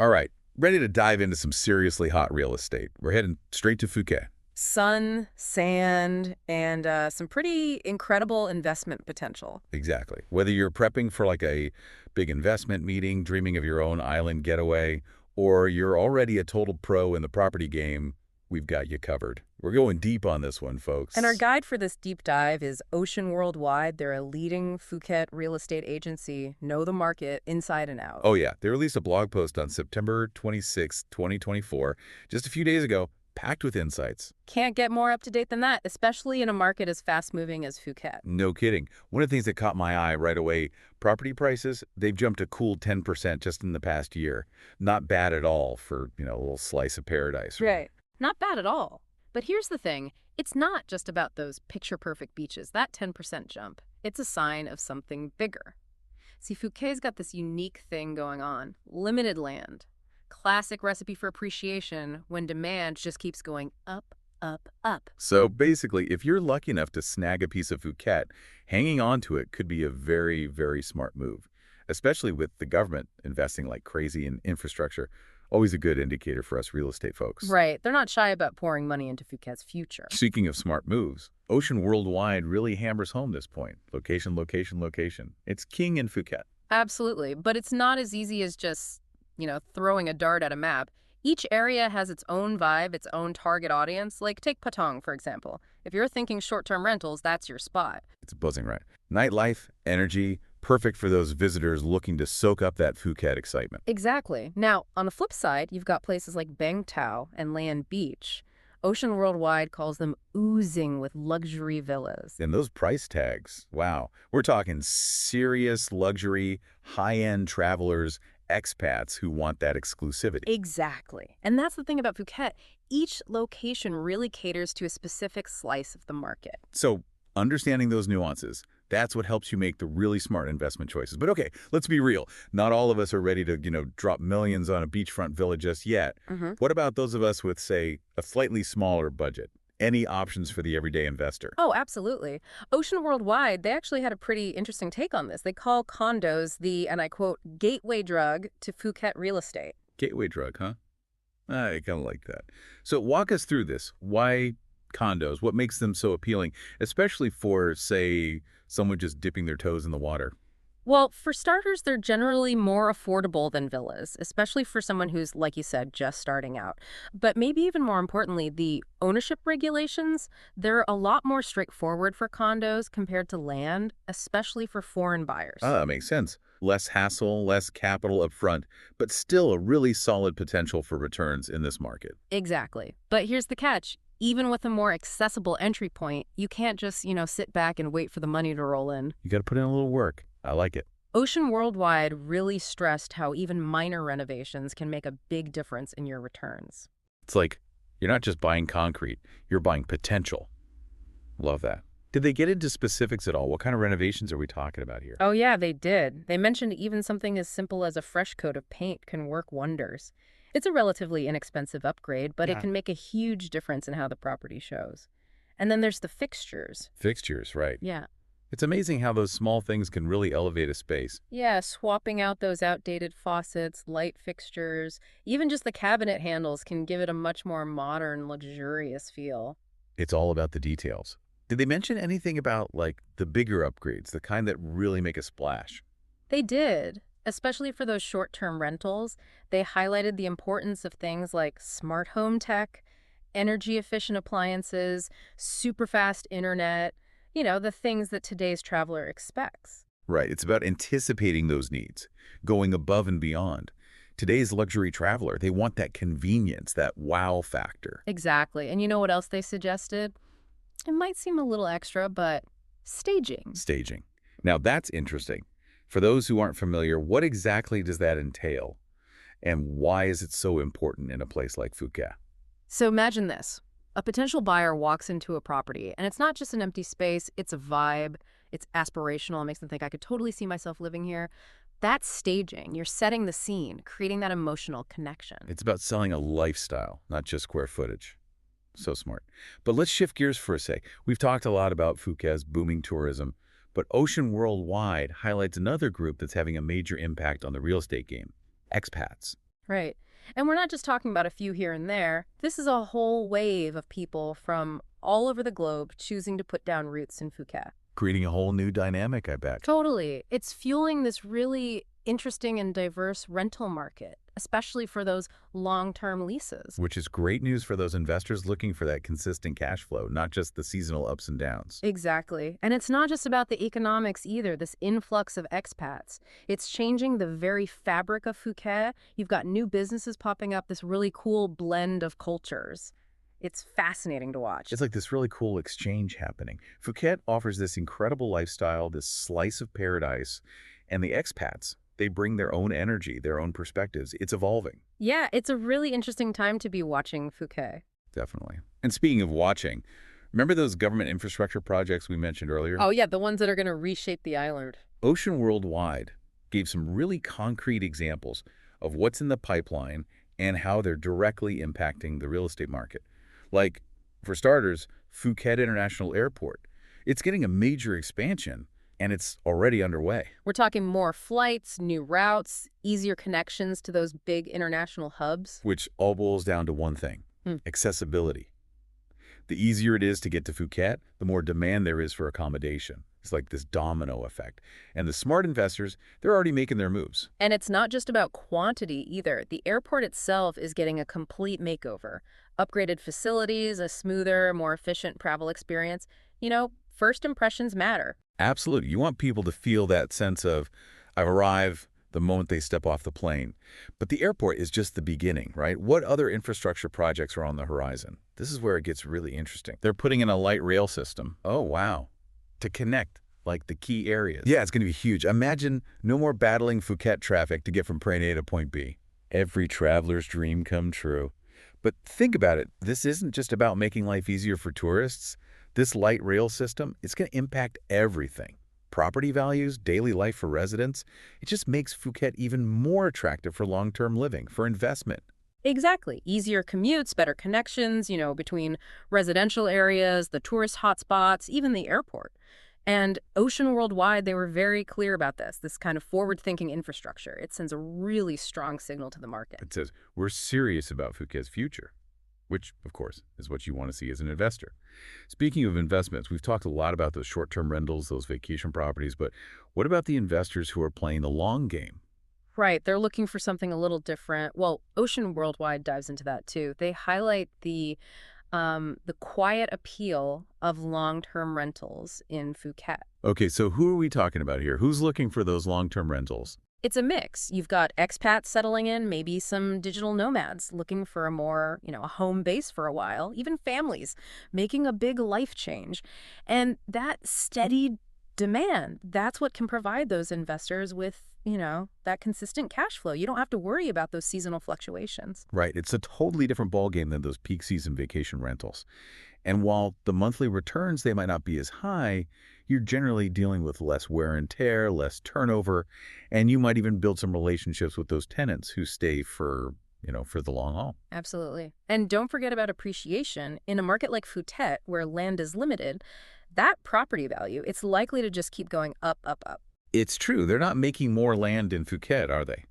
All right, ready to dive into some seriously hot real estate. We're heading straight to Phuket. Sun, sand, and some pretty incredible investment potential. Exactly. Whether you're prepping for like a big investment meeting, dreaming of your own island getaway, or you're already a total pro in the property game, we've got you covered. We're going deep on this one, And our folks. guide for this deep dive is Ocean Worldwide. They're a leading Phuket real estate agency, know the market inside and out. Oh yeah, they released a blog post on September 26, 2024, just a few days ago, packed with insights. Can't get more up to date than that, especially in a market as fast moving as Phuket. No kidding. One of the things that caught my eye right away, property prices, they've jumped a cool 10% just in the past year. Not bad at all for, a little slice of paradise. Right. Not bad at all. But here's the thing, it's not just about those picture-perfect beaches. That 10% jump, it's a sign of something bigger. See, Phuket's got this unique thing going on. Limited land. Classic recipe for appreciation when demand just keeps going up, up, up. So basically, if you're lucky enough to snag a piece of Phuket, hanging on to it could be a very, very smart move, especially with the government investing like crazy in infrastructure. Always a good indicator for us real estate folks. Right. They're not shy about pouring money into Phuket's future. Speaking of smart moves, Ocean Worldwide really hammers home this point. Location, location, location. It's king in Phuket. Absolutely. But it's not as easy as just, throwing a dart at a map. Each area has its own vibe, its own target audience. Like take Patong, for example. If you're thinking short-term rentals, that's your spot. It's buzzing right. Nightlife, energy, perfect for those visitors looking to soak up that Phuket excitement. Exactly. Now, on the flip side, you've got places like Bang Tao and Land Beach. Ocean Worldwide calls them oozing with luxury villas. And those price tags, wow. We're talking serious luxury, high-end travelers, expats who want that exclusivity. Exactly. And that's the thing about Phuket. Each location really caters to a specific slice of the market. So understanding those nuances, that's what helps you make the really smart investment choices. But okay, let's be real. Not all of us are ready to, drop millions on a beachfront villa just yet. What about those of us with, say, a slightly smaller budget? Any options for the everyday investor? Oh, absolutely. Ocean Worldwide, they actually had a pretty interesting take on this. They call condos the, and I quote, gateway drug to Phuket real estate. Gateway drug, huh? I kind of like that. So walk us through this. Why condos? What makes them so appealing, especially for, say, someone just dipping their toes in the water? Well, for starters, they're generally more affordable than villas, especially for someone who's, like you said, just starting out. But maybe even more importantly, the ownership regulations, they're a lot more straightforward for condos compared to land, especially for foreign buyers. Ah, that makes sense. Less hassle, less capital up front, but still a really solid potential for returns in this market. Exactly. But here's the catch. Even with a more accessible entry point, you can't just, sit back and wait for the money to roll in. You got to put in a little work. I like it. Ocean Worldwide really stressed how even minor renovations can make a big difference in your returns. It's like you're not just buying concrete, you're buying potential. Love that. Did they get into specifics at all? What kind of renovations are we talking about here? Oh yeah, they did. They mentioned even something as simple as a fresh coat of paint can work wonders. It's a relatively inexpensive upgrade, but it Yeah. can make a huge difference in how the property shows. And then there's the fixtures. Fixtures, right. Yeah. It's amazing how those small things can really elevate a space. Yeah, swapping out those outdated faucets, light fixtures, even just the cabinet handles can give it a much more modern, luxurious feel. It's all about the details. Did they mention anything about, like, the bigger upgrades, the kind that really make a splash? They did, especially for those short-term rentals. They highlighted the importance of things like smart home tech, energy-efficient appliances, super fast internet, the things that today's traveler expects. Right, it's about anticipating those needs, going above and beyond. Today's luxury traveler, they want that convenience, that wow factor. Exactly. And you know what else they suggested? It might seem a little extra, but staging. Staging. Now that's interesting. For those who aren't familiar, what exactly does that entail? And why is it so important in a place like Phuket? So imagine this. A potential buyer walks into a property, and it's not just an empty space, it's a vibe, it's aspirational, it makes them think, I could totally see myself living here. That's staging. You're setting the scene, creating that emotional connection. It's about selling a lifestyle, not just square footage. So smart. But let's shift gears for a sec. We've talked a lot about Phuket's booming tourism, but Ocean Worldwide highlights another group that's having a major impact on the real estate game: expats. Right. And we're not just talking about a few here and there. This is a whole wave of people from all over the globe choosing to put down roots in Phuket. Creating a whole new dynamic, I bet. Totally. It's fueling this really interesting and diverse rental market, especially for those long-term leases. Which is great news for those investors looking for that consistent cash flow, not just the seasonal ups and downs. Exactly. And it's not just about the economics either, this influx of expats. It's changing the very fabric of Phuket. You've got new businesses popping up, this really cool blend of cultures. It's fascinating to watch. It's like this really cool exchange happening. Phuket offers this incredible lifestyle, this slice of paradise, and the expats, they bring their own energy, their own perspectives. It's evolving. Yeah, it's a really interesting time to be watching Phuket. Definitely. And speaking of watching, remember those government infrastructure projects we mentioned earlier? Oh yeah, the ones that are going to reshape the island. Ocean Worldwide gave some really concrete examples of what's in the pipeline and how they're directly impacting the real estate market. Like, for starters, Phuket International Airport. It's getting a major expansion, and it's already underway. We're talking more flights, new routes, easier connections to those big international hubs. Which all boils down to one thing, accessibility. The easier it is to get to Phuket, the more demand there is for accommodation. It's like this domino effect. And the smart investors, they're already making their moves. And it's not just about quantity either. The airport itself is getting a complete makeover. Upgraded facilities, a smoother, more efficient travel experience. You know, first impressions matter. Absolutely. You want people to feel that sense of, I've arrived the moment they step off the plane. But the airport is just the beginning, right? What other infrastructure projects are on the horizon? This is where it gets really interesting. They're putting in a light rail system. Oh, wow. To connect, like, the key areas. Yeah, it's going to be huge. Imagine no more battling Phuket traffic to get from point A to point B. Every traveler's dream come true. But think about it. This isn't just about making life easier for tourists. This light rail system, it's going to impact everything. Property values, daily life for residents. It just makes Phuket even more attractive for long-term living, for investment. Exactly. Easier commutes, better connections, between residential areas, the tourist hotspots, even the airport. And Ocean Worldwide, they were very clear about this kind of forward-thinking infrastructure. It sends a really strong signal to the market. It says, we're serious about Phuket's future, which, of course, is what you want to see as an investor. Speaking of investments, we've talked a lot about those short-term rentals, those vacation properties, but what about the investors who are playing the long game? Right. They're looking for something a little different. Well, Ocean Worldwide dives into that too. They highlight the quiet appeal of long-term rentals in Phuket. Okay, so who are we talking about here? Who's looking for those long-term rentals? It's a mix. You've got expats settling in, maybe some digital nomads looking for a more, a home base for a while, even families making a big life change. And that steady demand, that's what can provide those investors with, that consistent cash flow. You don't have to worry about those seasonal fluctuations. Right. It's a totally different ballgame than those peak season vacation rentals. And while the monthly returns, they might not be as high, you're generally dealing with less wear and tear, less turnover, and you might even build some relationships with those tenants who stay for the long haul. Absolutely. And don't forget about appreciation. In a market like Phuket, where land is limited, that property value, it's likely to just keep going up, up, up. It's true. They're not making more land in Phuket, are they?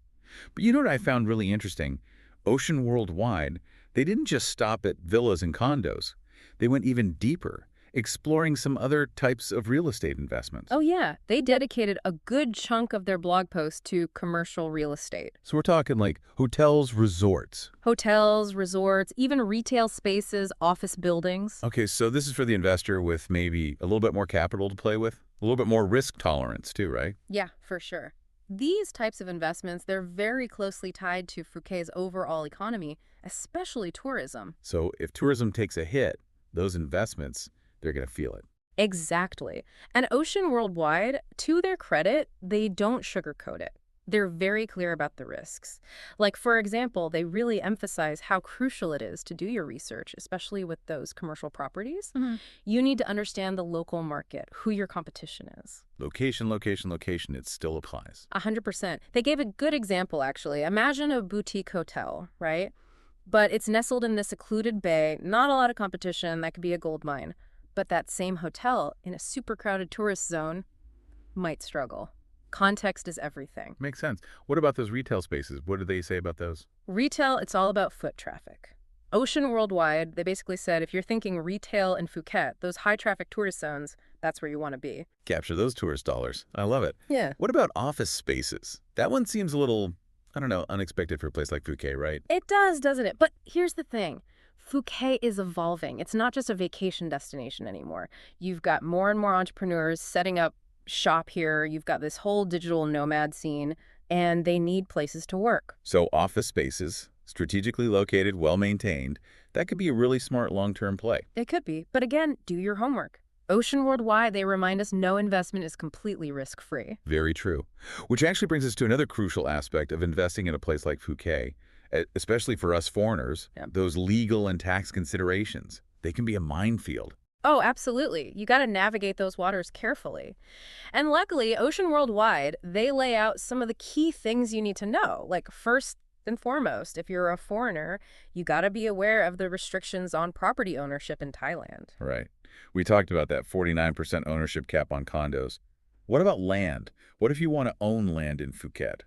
But you know what I found really interesting? Ocean Worldwide, they didn't just stop at villas and condos. They went even deeper, exploring some other types of real estate investments. Oh, yeah. They dedicated a good chunk of their blog post to commercial real estate. So we're talking like hotels, resorts. Hotels, resorts, even retail spaces, office buildings. Okay, so this is for the investor with maybe a little bit more capital to play with, a little bit more risk tolerance too, right? Yeah, for sure. These types of investments, they're very closely tied to Phuket's overall economy, especially tourism. So if tourism takes a hit, those investments, they're going to feel it. Exactly. And Ocean Worldwide, to their credit, they don't sugarcoat it. They're very clear about the risks. Like, for example, they really emphasize how crucial it is to do your research, especially with those commercial properties. You need to understand the local market, who your competition is. Location, location, location, it still applies. 100%. They gave a good example, actually. Imagine a boutique hotel, right? But it's nestled in this secluded bay, not a lot of competition, that could be a gold mine. But that same hotel in a super crowded tourist zone might struggle. Context is everything. Makes sense. What about those retail spaces? What do they say about those? Retail, it's all about foot traffic. Ocean Worldwide, they basically said if you're thinking retail in Phuket, those high-traffic tourist zones, that's where you want to be. Capture those tourist dollars. I love it. Yeah. What about office spaces? That one seems a little, I don't know, unexpected for a place like Phuket, right? It does, doesn't it? But here's the thing. Phuket is evolving. It's not just a vacation destination anymore. You've got more and more entrepreneurs setting up shop here. You've got this whole digital nomad scene, and they need places to work. So office spaces, strategically located, well-maintained, that could be a really smart long-term play. It could be. But again, do your homework. Ocean Worldwide, they remind us no investment is completely risk-free. Very true. Which actually brings us to another crucial aspect of investing in a place like Phuket, especially for us foreigners, those legal and tax considerations. They can be a minefield. Oh, absolutely. You got to navigate those waters carefully. And luckily, Ocean Worldwide, they lay out some of the key things you need to know. Like, first and foremost, if you're a foreigner, you got to be aware of the restrictions on property ownership in Thailand. Right. We talked about that 49% ownership cap on condos. What about land? What if you want to own land in Phuket?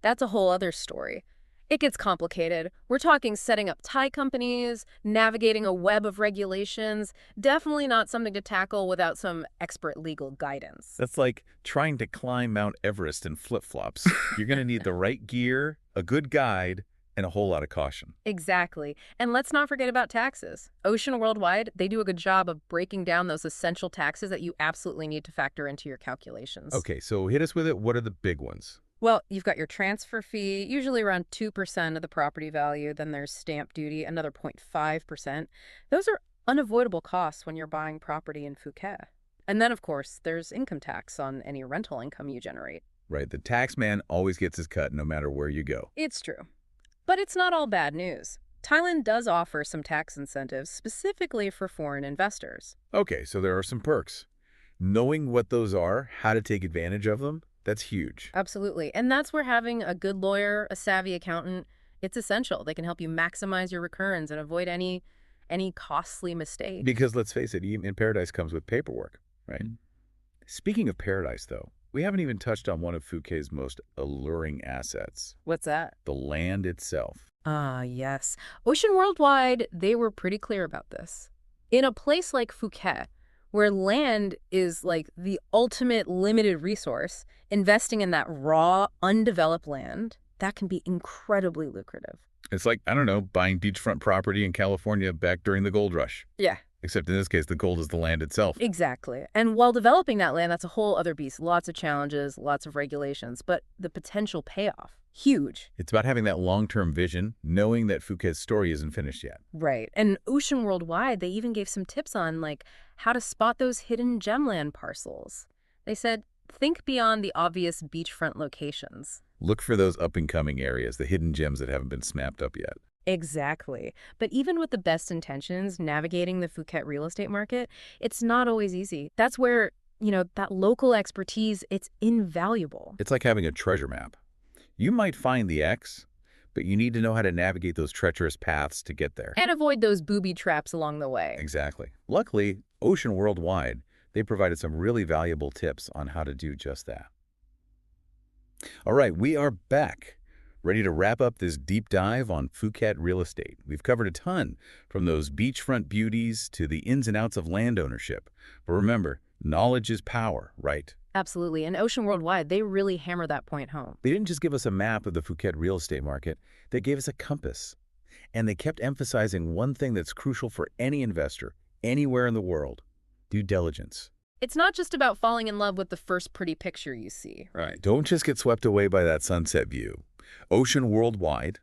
That's a whole other story. It gets complicated. We're talking setting up Thai companies, navigating a web of regulations. Definitely not something to tackle without some expert legal guidance. That's like trying to climb Mount Everest in flip-flops. You're going to need the right gear, a good guide, and a whole lot of caution. Exactly. And let's not forget about taxes. Ocean Worldwide, they do a good job of breaking down those essential taxes that you absolutely need to factor into your calculations. Okay, so hit us with it. What are the big ones? Well, you've got your transfer fee, usually around 2% of the property value. Then there's stamp duty, another 0.5%. Those are unavoidable costs when you're buying property in Phuket. And then, of course, there's income tax on any rental income you generate. Right, the tax man always gets his cut no matter where you go. It's true. But it's not all bad news. Thailand does offer some tax incentives specifically for foreign investors. Okay, so there are some perks. Knowing what those are, how to take advantage of them, that's huge. Absolutely. And that's where having a good lawyer, a savvy accountant, it's essential. They can help you maximize your returns and avoid any costly mistake. Because let's face it, even paradise comes with paperwork, right? Speaking of paradise, though, we haven't even touched on one of Phuket's most alluring assets. What's that? The land itself. Ah, yes. Ocean Worldwide, they were pretty clear about this. In a place like Phuket, where land is like the ultimate limited resource, investing in that raw, undeveloped land, that can be incredibly lucrative. It's like, I don't know, buying beachfront property in California back during the gold rush. Yeah. Except in this case, the gold is the land itself. Exactly. And while developing that land, that's a whole other beast. Lots of challenges, lots of regulations, but the potential payoff, huge. It's about having that long-term vision, knowing that Phuket's story isn't finished yet. Right. And Ocean Worldwide, they even gave some tips on like how to spot those hidden gemland parcels. They said, think beyond the obvious beachfront locations. Look for those up-and-coming areas, the hidden gems that haven't been snapped up yet. Exactly. But even with the best intentions, navigating the Phuket real estate market, it's not always easy. That's where, that local expertise, it's invaluable. It's like having a treasure map. You might find the X, but you need to know how to navigate those treacherous paths to get there. And avoid those booby traps along the way. Exactly. Luckily, Ocean Worldwide, they provided some really valuable tips on how to do just that. All right, we are back. Ready to wrap up this deep dive on Phuket real estate. We've covered a ton, from those beachfront beauties to the ins and outs of land ownership. But remember, knowledge is power, right? Absolutely. And Ocean Worldwide, they really hammer that point home. They didn't just give us a map of the Phuket real estate market, they gave us a compass. And they kept emphasizing one thing that's crucial for any investor, anywhere in the world: due diligence. It's not just about falling in love with the first pretty picture you see. Right. Don't just get swept away by that sunset view. Ocean Worldwide,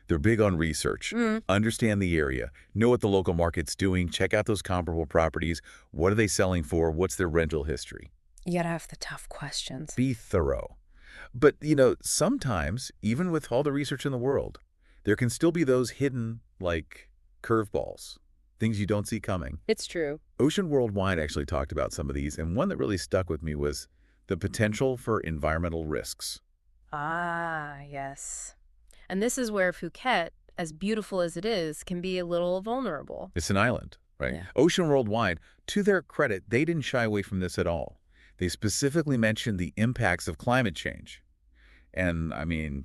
they're big on research. Understand the area, know what the local market's doing, check out those comparable properties. What are they selling for? What's their rental history? You gotta ask the tough questions. Be thorough. But, sometimes, even with all the research in the world, there can still be those hidden, like, curveballs, things you don't see coming. It's true. Ocean Worldwide actually talked about some of these, and one that really stuck with me was the potential for environmental risks. Ah, yes. And this is where Phuket, as beautiful as it is, can be a little vulnerable. It's an island, right? Yeah. Ocean Worldwide, to their credit, they didn't shy away from this at all. They specifically mentioned the impacts of climate change. And, I mean,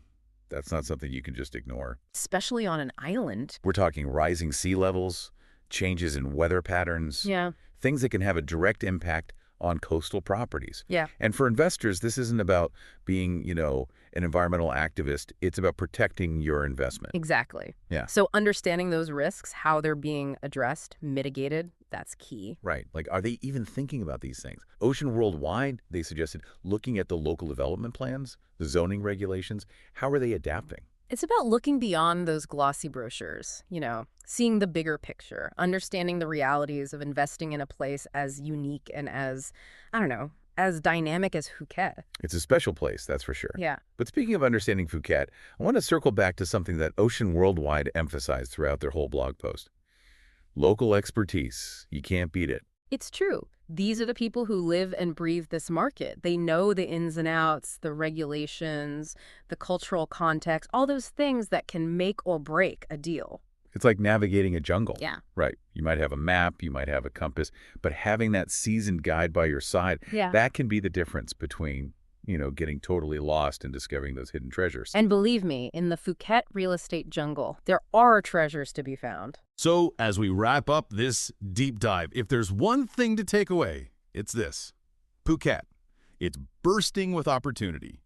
that's not something you can just ignore. Especially on an island. We're talking rising sea levels, changes in weather patterns, Yeah. things that can have a direct impact on coastal properties. Yeah. And for investors, this isn't about being, an environmental activist. It's about protecting your investment. Exactly. Yeah. So understanding those risks, how they're being addressed, mitigated, that's key. Right. Like, are they even thinking about these things? Ocean Worldwide, they suggested looking at the local development plans, the zoning regulations. How are they adapting? It's about looking beyond those glossy brochures, seeing the bigger picture, understanding the realities of investing in a place as unique and as, I don't know, as dynamic as Phuket. It's a special place, that's for sure. Yeah. But speaking of understanding Phuket, I want to circle back to something that Ocean Worldwide emphasized throughout their whole blog post. Local expertise. You can't beat it. It's true. These are the people who live and breathe this market. They know the ins and outs, the regulations, the cultural context, all those things that can make or break a deal. It's like navigating a jungle. Yeah. Right. You might have a map, you might have a compass, but having that seasoned guide by your side, Yeah. that can be the difference between, getting totally lost and discovering those hidden treasures. And believe me, in the Phuket real estate jungle, there are treasures to be found. So, as we wrap up this deep dive, if there's one thing to take away, it's this. Phuket. It's bursting with opportunity.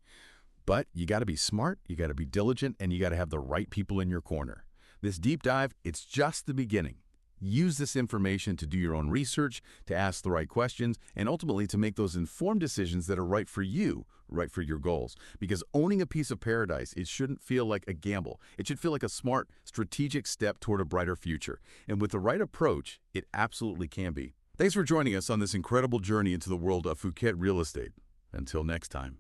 But you got to be smart, you got to be diligent, and you got to have the right people in your corner. This deep dive, it's just the beginning. Use this information to do your own research, to ask the right questions, and ultimately to make those informed decisions that are right for you, right for your goals. Because owning a piece of paradise, it shouldn't feel like a gamble. It should feel like a smart, strategic step toward a brighter future. And with the right approach, it absolutely can be. Thanks for joining us on this incredible journey into the world of Phuket real estate. Until next time.